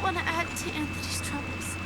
want to add to Anthony's troubles.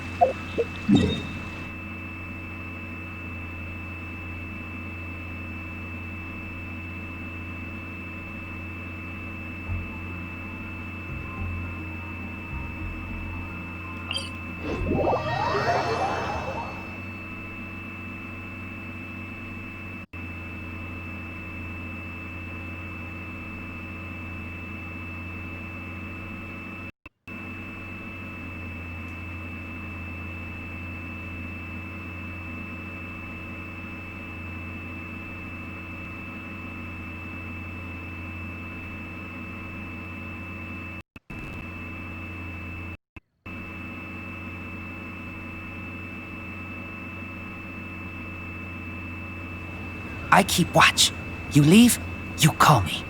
I keep watch. You leave, you call me.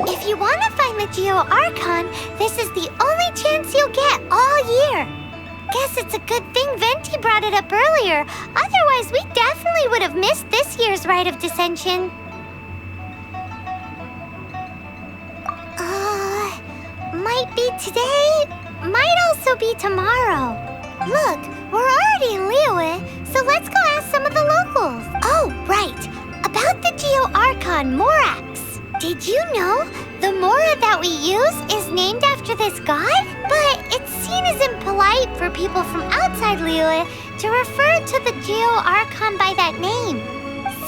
If you want to find the Geo-Archon, this is the only chance you'll get all year. Guess it's a good thing Venti brought it up earlier. Otherwise, we definitely would have missed this year's Rite of Descension. Might be today, might also be tomorrow. Look, we're already in Liyue, so let's go ask some of the locals. Oh, right, about the Geo-Archon Morax. Did you know the Mora that we use is named after this god? But it's seen as impolite for people from outside Liyue to refer to the Geo-Archon by that name.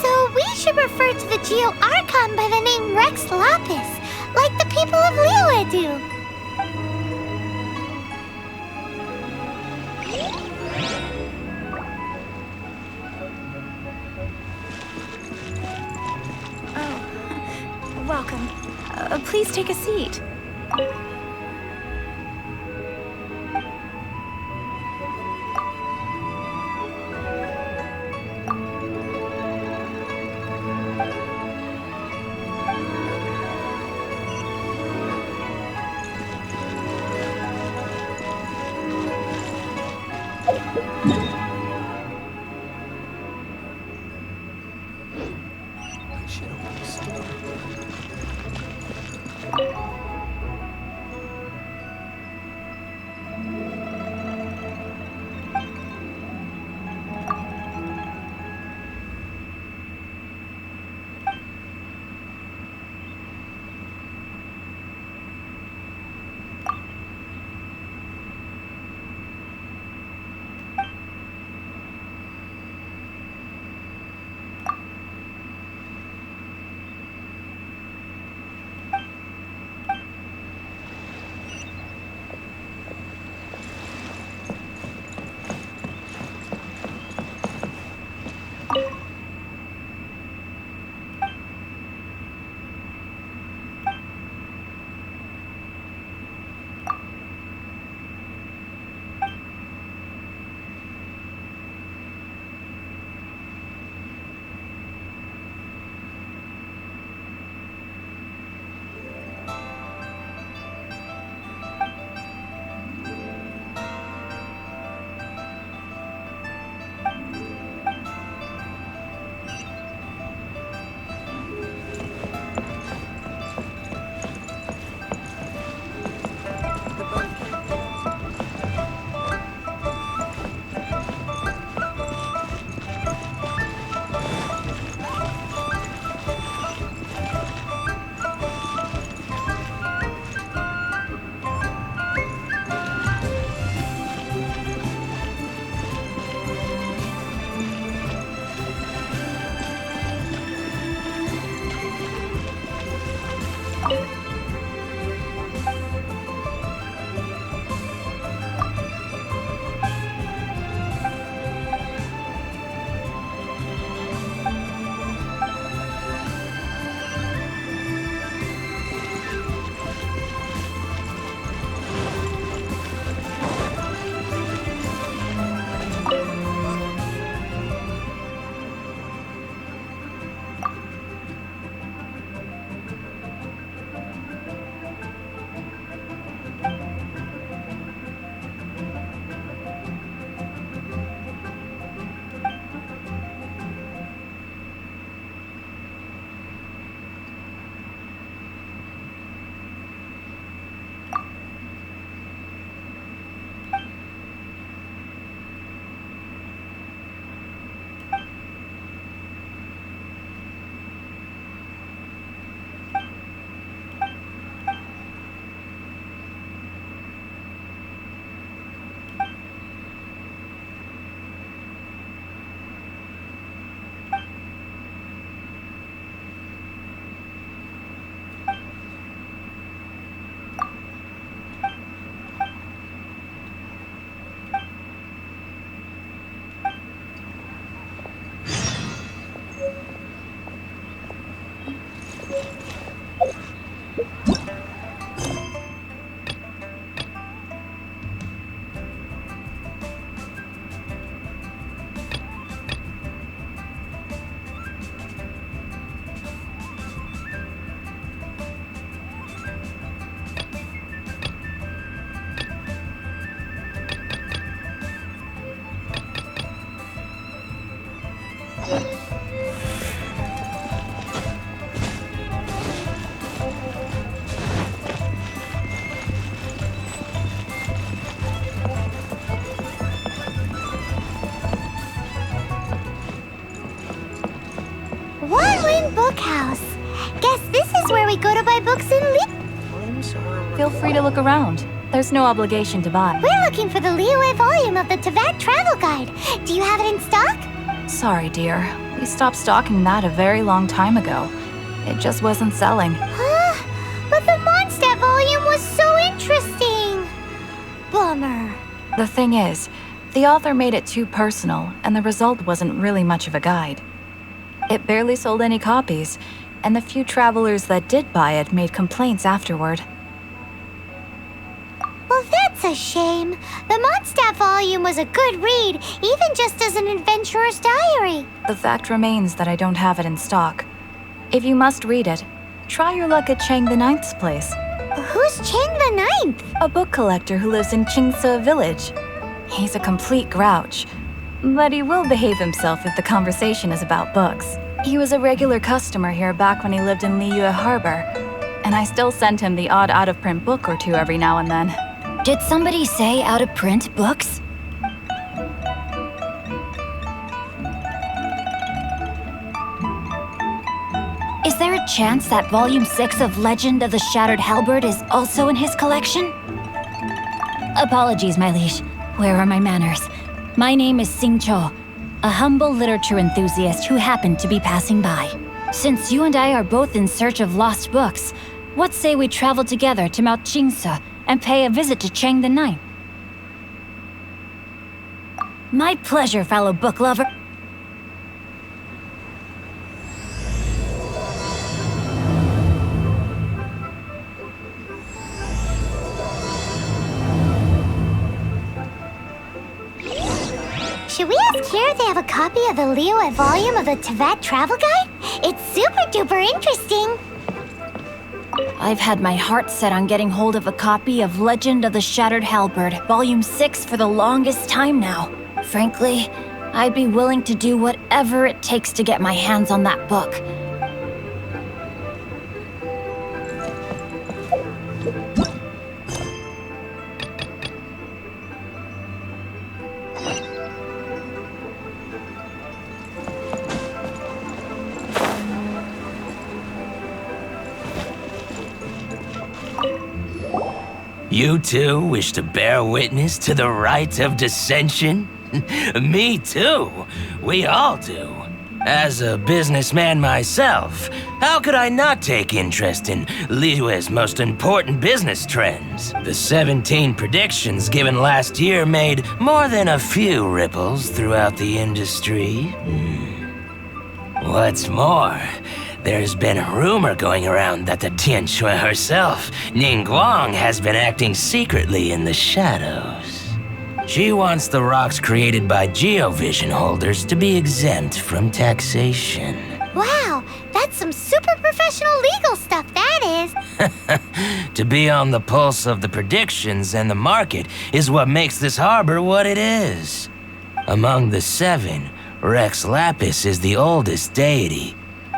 So we should refer to the Geo-Archon by the name Rex Lapis, like the people of Liyue do. Welcome. Please take a seat. One-Win Bookhouse. Guess this is where we go to buy books in Liyue. Feel free to look around. There's no obligation to buy. We're looking for the Liyue volume of the Teyvat travel guide. Do you have it in stock? Sorry, dear. We stopped stocking that a very long time ago. It just wasn't selling. But the Mondstadt volume was so interesting. Bummer. The thing is, the author made it too personal, and the result wasn't really much of a guide. It barely sold any copies, and the few travelers that did buy it made complaints afterward. Well, that's a shame. The Mondstadt volume was a good read, even just as an adventurer's diary. The fact remains that I don't have it in stock. If you must read it, try your luck at Chang the Ninth's place. Who's Chang the Ninth? A book collector who lives in Qingce village. He's a complete grouch, but he will behave himself if the conversation is about books. He was a regular customer here back when he lived in Liyue Harbor, and I still send him the odd out-of-print book or two every now and then. Did somebody say out-of-print books? Is there a chance that Volume 6 of Legend of the Shattered Halberd is also in his collection? Apologies, my liege. Where are my manners? My name is Sing Cho, a humble literature enthusiast who happened to be passing by. Since you and I are both in search of lost books, what say we travel together to Mount Qingce and pay a visit to Chang the Ninth? My pleasure, fellow book lover. Should we ask here if they have a copy of the Liyue volume of the Teyvat travel guide? It's super duper interesting. I've had my heart set on getting hold of a copy of Legend of the Shattered Halberd, Volume 6 for the longest time now. Frankly, I'd be willing to do whatever it takes to get my hands on that book. You too wish to bear witness to the rite of Descension? Me too. We all do. As a businessman myself, how could I not take interest in Liyue's most important business trends? The 17 predictions given last year made more than a few ripples throughout the industry. What's more, there's been a rumor going around that the Tianshui herself, Ningguang, has been acting secretly in the shadows. She wants the rocks created by geovision holders to be exempt from taxation. Wow, that's some super professional legal stuff, that is. To be on the pulse of the predictions and the market is what makes this harbor what it is. Among the 7, Rex Lapis is the oldest deity.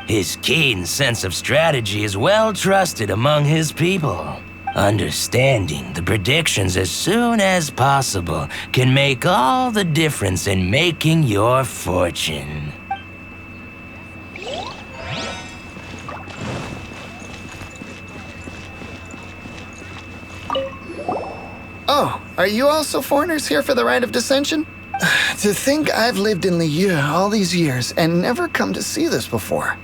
His keen sense of strategy is well trusted among his people. Understanding the predictions as soon as possible can make all the difference in making your fortune. Oh, are you also foreigners here for the Rite of Descension? To think I've lived in Liyue all these years and never come to see this before.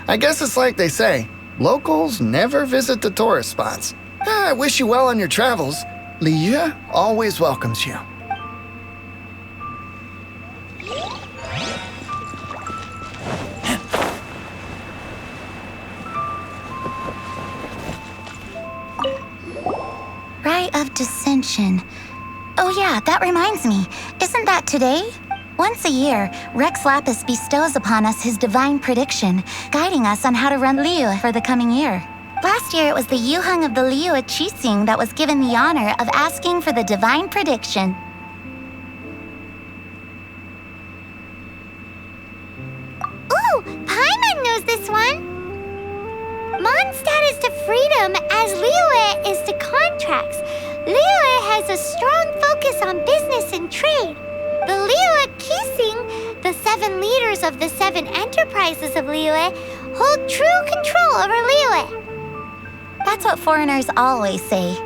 I guess it's like they say, locals never visit the tourist spots. I wish you well on your travels. Liyue always welcomes you. Rite of Descension. Oh yeah, that reminds me. Isn't that today? Once a year, Rex Lapis bestows upon us his divine prediction, guiding us on how to run Liyue for the coming year. Last year, it was the Yuheng of the Liyue Qixing that was given the honor of asking for the divine prediction. Oh, Paimon knows this one. Mondstadt is to freedom as Liyue is to contracts. Liyue has a strong focus on business and trade. The Liyue Kising, the 7 leaders of the 7 enterprises of Liyue, hold true control over Liyue. That's what foreigners always say.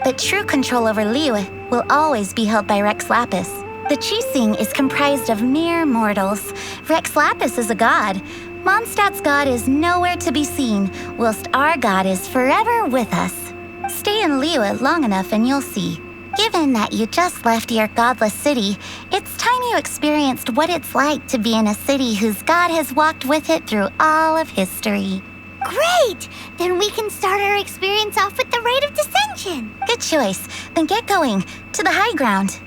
But true control over Liyue will always be held by Rex Lapis. The Qixing is comprised of mere mortals. Rex Lapis is a god. Mondstadt's god is nowhere to be seen, whilst our god is forever with us. Stay in Liyue long enough and you'll see. Given that you just left your godless city, it's time you experienced what it's like to be in a city whose god has walked with it through all of history. Great! Then we can start our experience off with the Rite of Descension. Good choice. Then get going. To the high ground.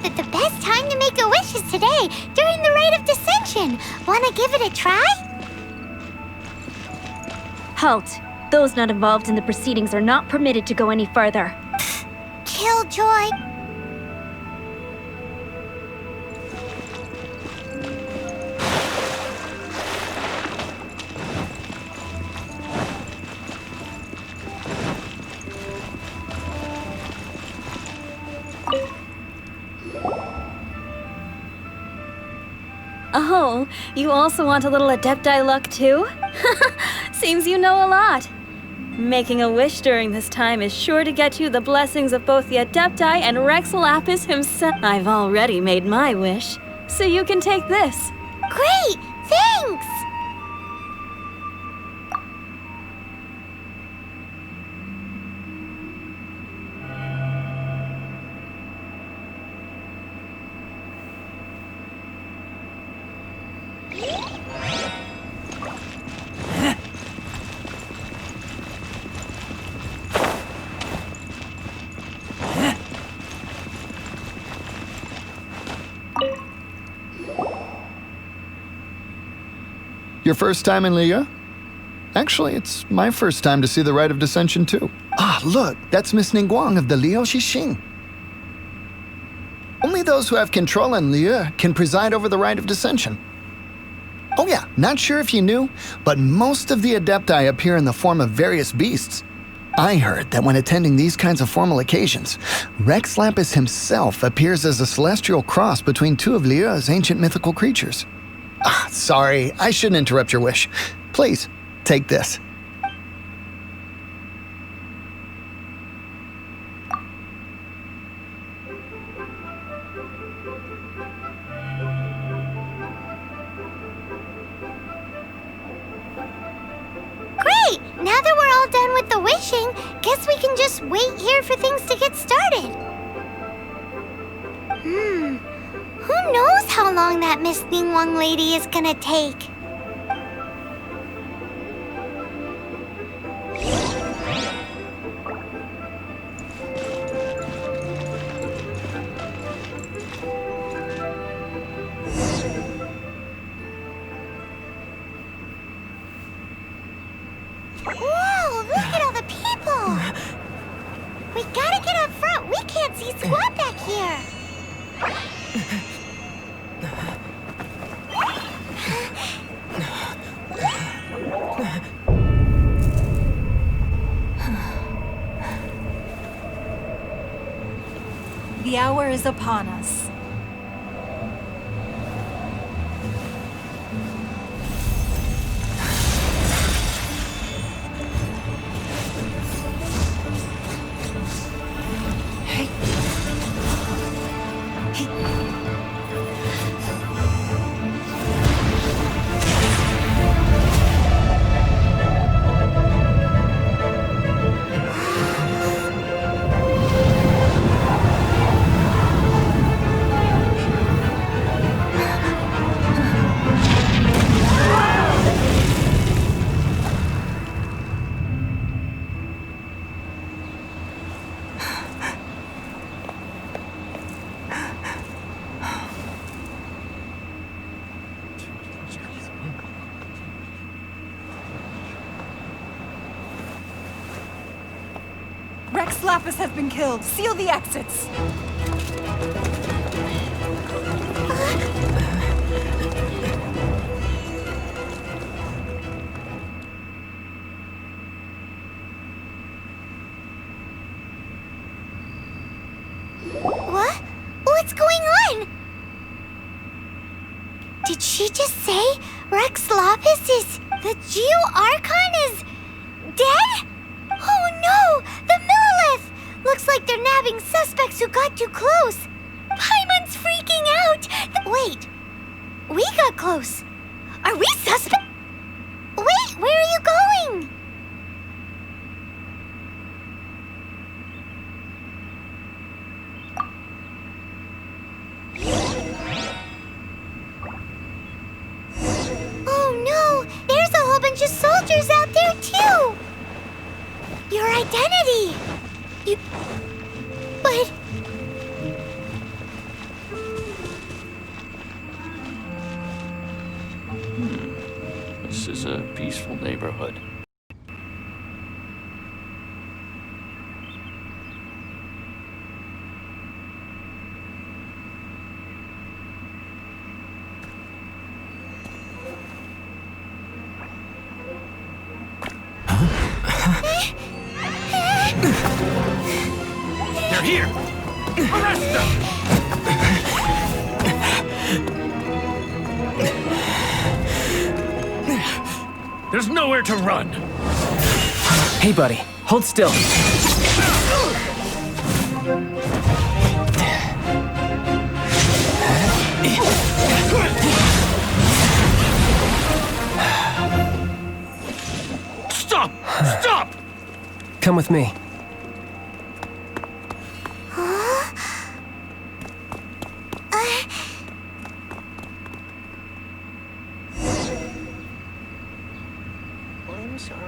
That the best time to make a wish is today, during the Rite of Descension. Wanna give it a try? Halt. Those not involved in the proceedings are not permitted to go any further. Killjoy. Oh, you also want a little Adepti luck too? Seems you know a lot. Making a wish during this time is sure to get you the blessings of both the Adepti and Rex Lapis himself. I've already made my wish, so you can take this. Great! Thanks! Your first time in Liyue? Actually, it's my first time to see the Rite of Descension too. Ah, look, that's Miss Ningguang of the Liu Xixing. Only those who have control in Liyue can preside over the Rite of Descension. Oh yeah, not sure if you knew, but most of the Adepti appear in the form of various beasts. I heard that when attending these kinds of formal occasions, Rex Lapis himself appears as a celestial cross between 2 of Liyue's ancient mythical creatures. Ah, sorry, I shouldn't interrupt your wish. Please, take this. Great! Now that we're all done with the wishing, guess we can just wait here for things to get started. Who knows how long that Miss Ningguang lady is gonna take? Whoa, look at all the people! We gotta get up front. We can't see squat back here. The hour is upon us. Rex Lapis has been killed. Seal the exits. What? What's going on? Did she just say Rex Lapis is... the Geo-Archon is... dead? Oh no! The Millilith! Looks like they're nabbing suspects who got too close. Paimon's freaking out! Wait. We got close. Are we suspect? Wait, where are you going? Oh no! There's a whole bunch of soldiers out there too! Your identity! You... But... This is a peaceful neighborhood. They're here! Arrest them! There's nowhere to run! Hey, buddy. Hold still. Stop! Stop! Come with me.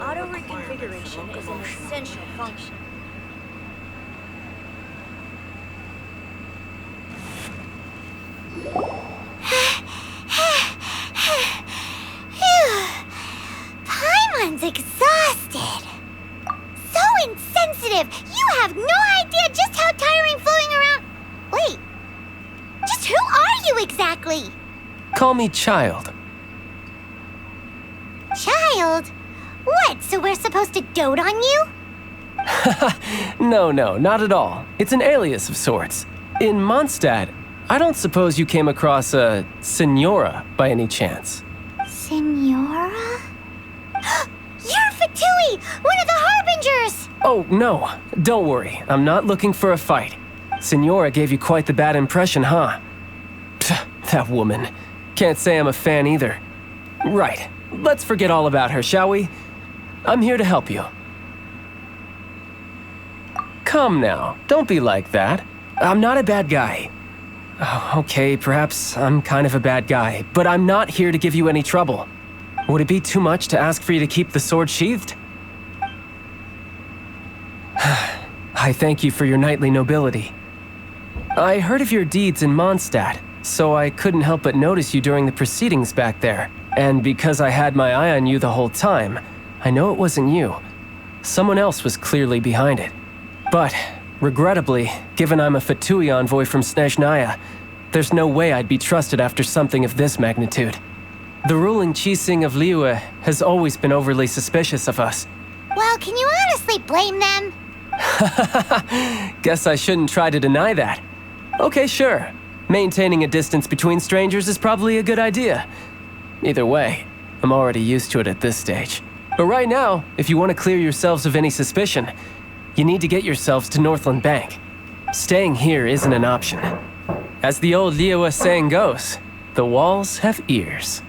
Auto reconfiguration is an essential function. Paimon's exhausted. So insensitive. You have no idea just how tiring floating around... Wait. Just who are you exactly? Call me Child. Child? What, so we're supposed to dote on you? No, not at all. It's an alias of sorts. In Mondstadt, I don't suppose you came across a Senora by any chance. Senora? You're Fatui, one of the Harbingers! Oh, no. Don't worry. I'm not looking for a fight. Senora gave you quite the bad impression, huh? Pfft, that woman. Can't say I'm a fan either. Right. Let's forget all about her, shall we? I'm here to help you. Come now. Don't be like that. I'm not a bad guy. Oh, okay, perhaps I'm kind of a bad guy, but I'm not here to give you any trouble. Would it be too much to ask for you to keep the sword sheathed? I thank you for your knightly nobility. I heard of your deeds in Mondstadt, so I couldn't help but notice you during the proceedings back there. And because I had my eye on you the whole time, I know it wasn't you. Someone else was clearly behind it. But, regrettably, given I'm a Fatui envoy from Snezhnaya, there's no way I'd be trusted after something of this magnitude. The ruling Qixing of Liyue has always been overly suspicious of us. Well, can you honestly blame them? Guess I shouldn't try to deny that. Okay, sure. Maintaining a distance between strangers is probably a good idea. Either way, I'm already used to it at this stage. But right now, if you want to clear yourselves of any suspicion, you need to get yourselves to Northland Bank. Staying here isn't an option. As the old Liyue saying goes, the walls have ears.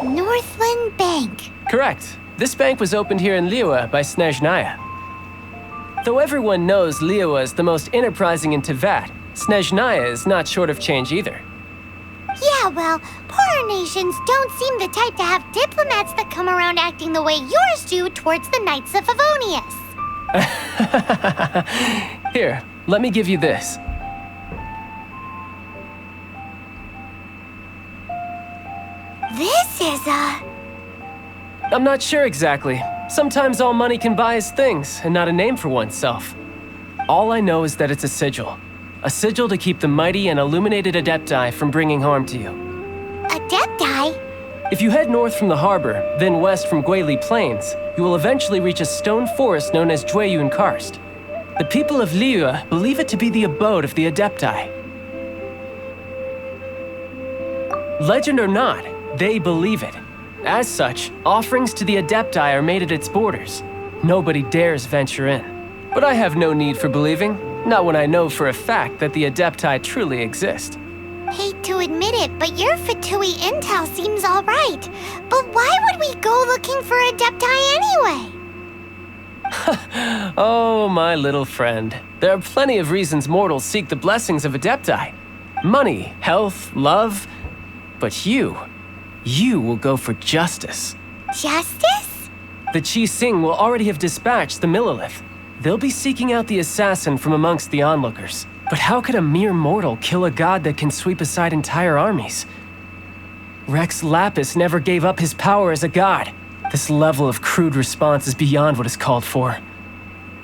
Northland Bank. Correct. This bank was opened here in Liyue by Snezhnaya. Though everyone knows Liyue is the most enterprising in Teyvat, Snezhnaya is not short of change either. Yeah, well, poorer nations don't seem the type to have diplomats that come around acting the way yours do towards the Knights of Favonius. Here, let me give you this. This is I'm not sure exactly. Sometimes all money can buy is things, and not a name for oneself. All I know is that it's a sigil. A sigil to keep the mighty and illuminated Adepti from bringing harm to you. Adepti? If you head north from the harbor, then west from Guili Plains, you will eventually reach a stone forest known as Jueyun Karst. The people of Liyue believe it to be the abode of the Adepti. Legend or not, they believe it. As such, offerings to the Adepti are made at its borders. Nobody dares venture in. But I have no need for believing, not when I know for a fact that the Adepti truly exist. Hate to admit it, but your Fatui intel seems alright. But why would we go looking for Adepti anyway? Oh, my little friend. There are plenty of reasons mortals seek the blessings of Adepti. Money, health, love. But you will go for justice. Justice? The Qi-Sing will already have dispatched the Millilith. They'll be seeking out the assassin from amongst the onlookers. But how could a mere mortal kill a god that can sweep aside entire armies? Rex Lapis never gave up his power as a god. This level of crude response is beyond what is called for.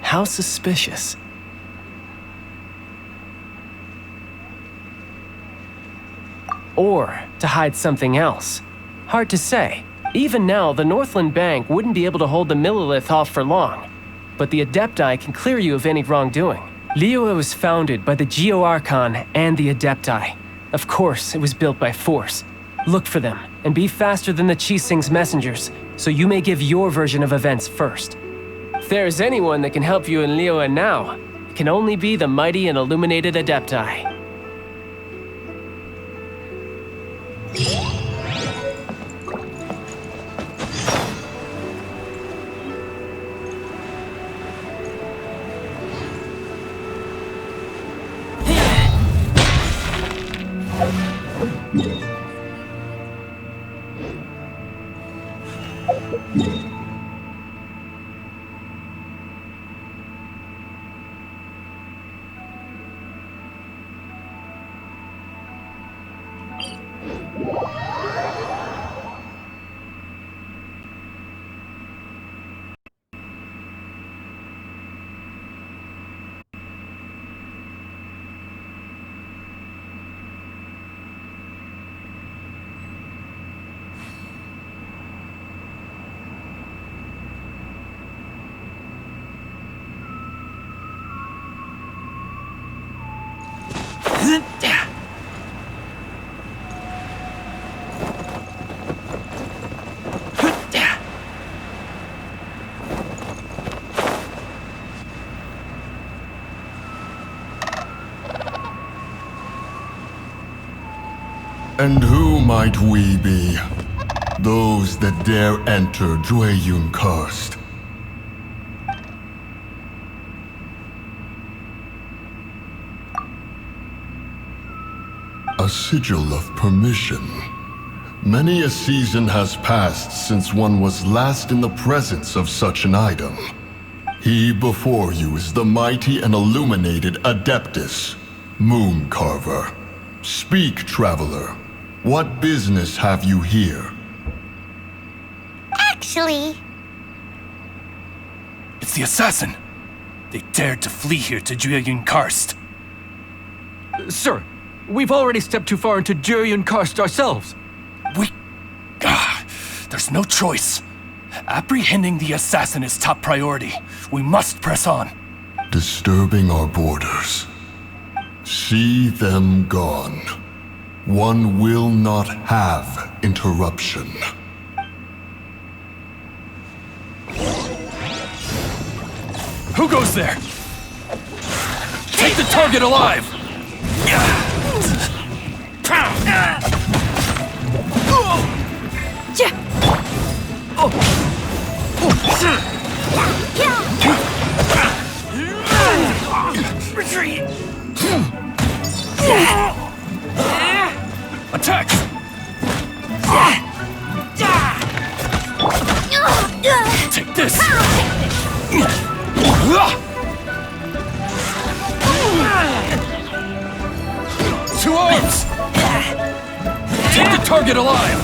How suspicious. Or to hide something else. Hard to say. Even now, the Northland Bank wouldn't be able to hold the Millilith off for long. But the Adepti can clear you of any wrongdoing. Liyue was founded by the Geo-Archon and the Adepti. Of course, it was built by force. Look for them, and be faster than the Qi-Sing's messengers, so you may give your version of events first. If there is anyone that can help you in Liyue now, it can only be the mighty and illuminated Adepti. And who might we be? Those that dare enter Jueyun Karst. A sigil of permission. Many a season has passed since one was last in the presence of such an item. He before you is the mighty and illuminated Adeptus, Moon Carver. Speak, traveler. What business have you here? Actually, It's the assassin! They dared to flee here to Jueyun Karst. Sir, we've already stepped too far into Jueyun Karst ourselves. There's no choice. Apprehending the assassin is top priority. We must press on. Disturbing our borders. See them gone. One will not have interruption. Who goes there? Take the target alive! Retreat! Attack! Take this! Two arms! Take the target alive!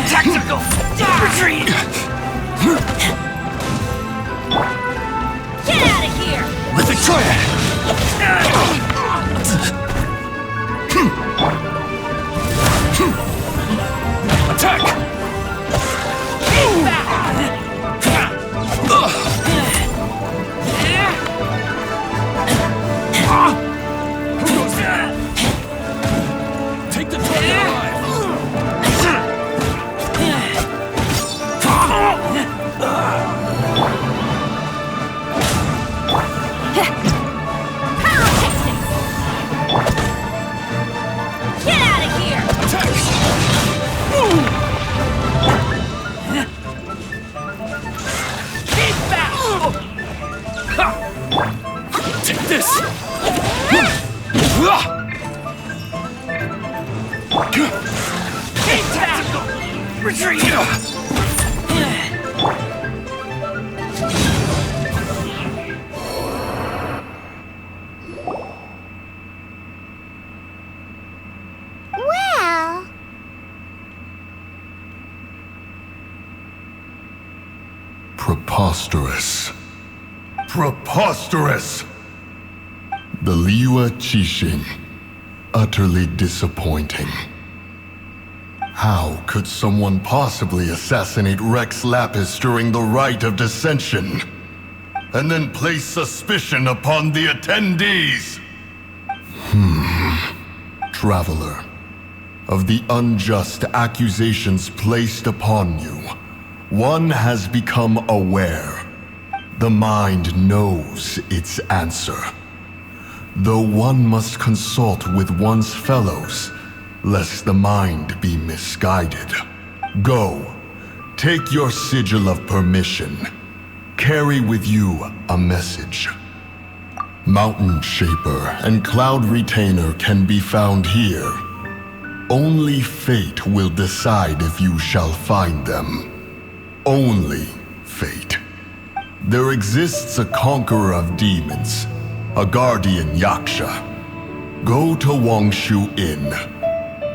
Tactical! Retreat! Get out of here! With the triad! Attack! Who goes there? Take the target alive! Get out of here! Keep back! Take this! Keep tactical! Retreat! well, Preposterous. Preposterous! The Liyue Qixing. Utterly disappointing. How could someone possibly assassinate Rex Lapis during the Rite of Descension? And then place suspicion upon the attendees? Traveler, of the unjust accusations placed upon you, one has become aware. The mind knows its answer. Though one must consult with one's fellows, lest the mind be misguided. Go, take your sigil of permission. Carry with you a message. Mountain Shaper and Cloud Retainer can be found here. Only fate will decide if you shall find them. Only fate. There exists a conqueror of demons, a guardian Yaksha. Go to Wangshu Inn.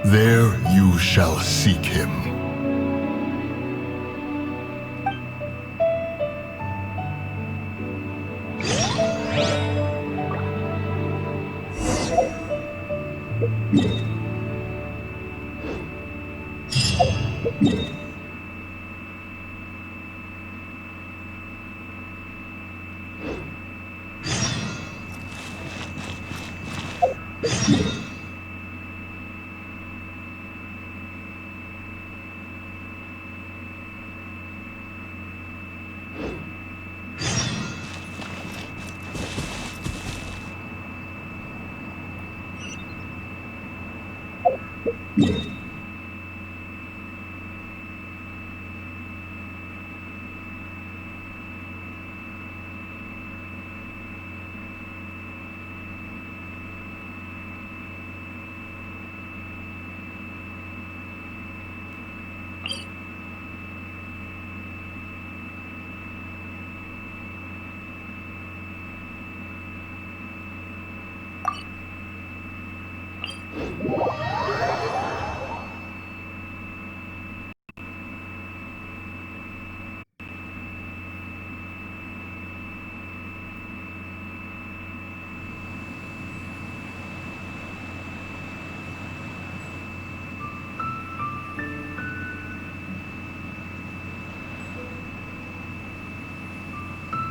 There you shall seek him.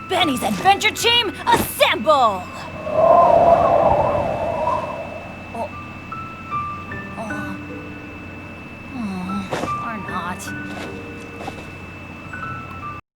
Benny's adventure team, assemble!